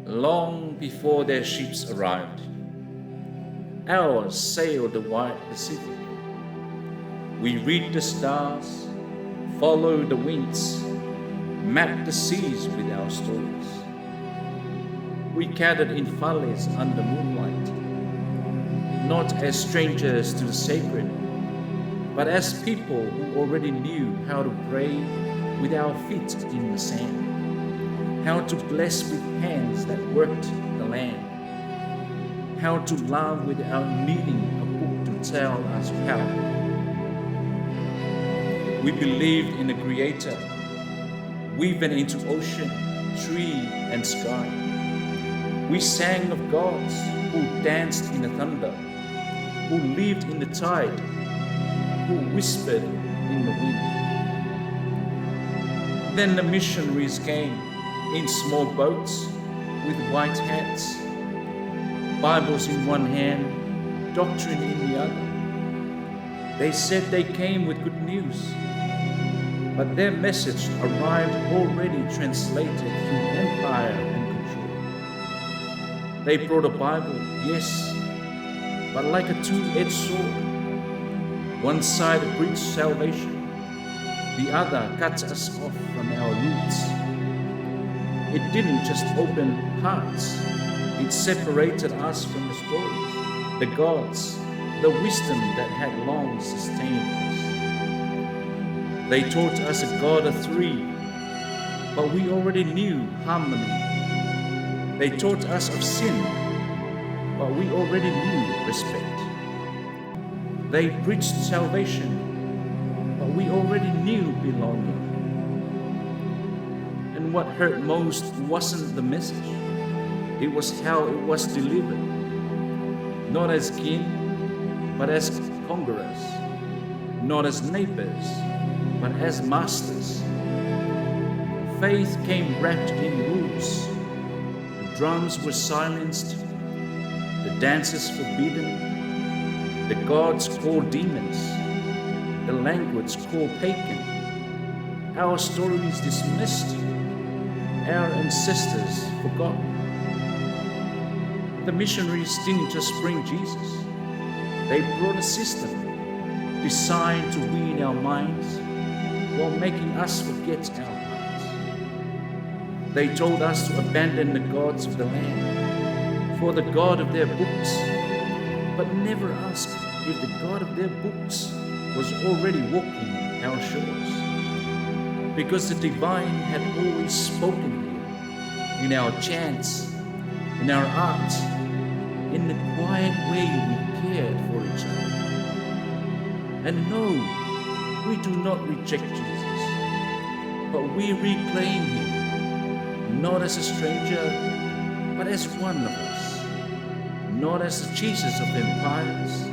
long before their ships arrived. Ours sailed the wide Pacific. We read the stars, follow the winds, map the seas with our stories. We gathered in valleys under moonlight, not as strangers to the sacred, but as people who already knew how to pray with our feet in the sand, how to bless with hands that worked the land, how to love without needing a book to tell us how. We believed in a creator, woven into ocean, tree, and sky. We sang of gods who danced in the thunder, who lived in the tide, who whispered in the wind. Then the missionaries came in small boats with white hats, Bibles in one hand, doctrine in the other. They said they came with good news, but their message arrived already translated through empire and control. They brought a Bible, yes, but like a two-edged sword. One side preached salvation, the other cut us off from our roots. It didn't just open hearts, it separated us from the stories, the gods, the wisdom that had long sustained us. They taught us a God of three, but we already knew harmony. They taught us of sin, but we already knew respect. They preached salvation, but we already knew belonging. And what hurt most wasn't the message, it was how it was delivered. Not as kin, but as conquerors. Not as neighbors, but as masters. Faith came wrapped in rules. The drums were silenced, the dances forbidden, the gods called demons, the language called pagan, our stories dismissed, our ancestors forgotten. The missionaries didn't just bring Jesus, they brought a system designed to wean our minds while making us forget our hearts. They told us to abandon the gods of the land for the God of their books, but never asked if the God of their books was already walking our shores. Because the divine had always spoken here, in our chants, in our art, in the quiet way we cared for each other. And no, we do not reject Jesus, but we reclaim him, not as a stranger, but as one of us. Not as the Jesus of empires,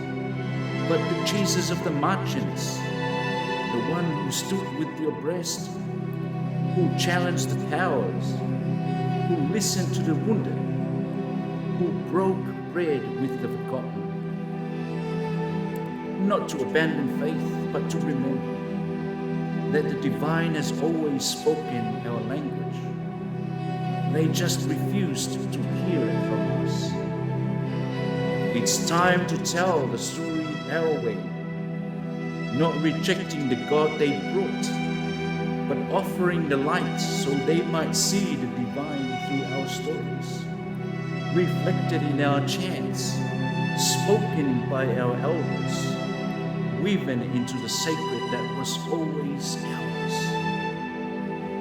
but the Jesus of the merchants, the one who stood with the oppressed, who challenged the powers, who listened to the wounded, who broke bread with the forgotten. Not to abandon faith, but to remember that the divine has always spoken our language. They just refused to hear it from us. It's time to tell the story our way, not rejecting the God they brought, but offering the light so they might see the divine through our stories, reflected in our chants, spoken by our elders, woven into the sacred that was always ours.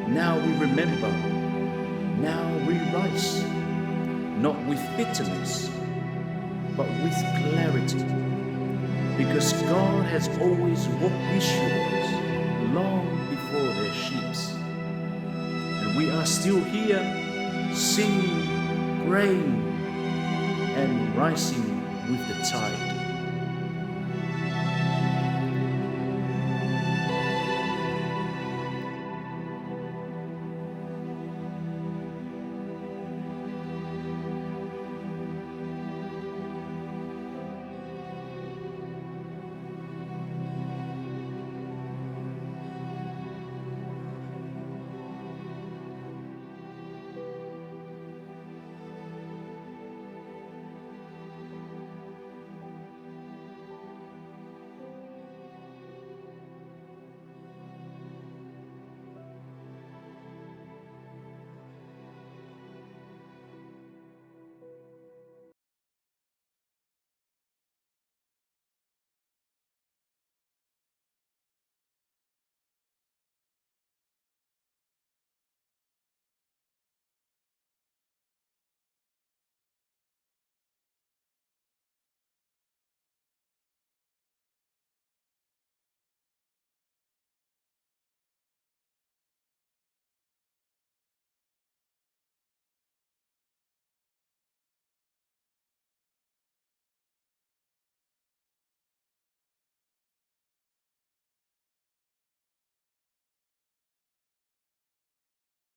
Now we remember, now we rise, not with bitterness, but with clarity, because God has always walked these shores long before their ships. And we are still here, singing, praying, and rising with the tide.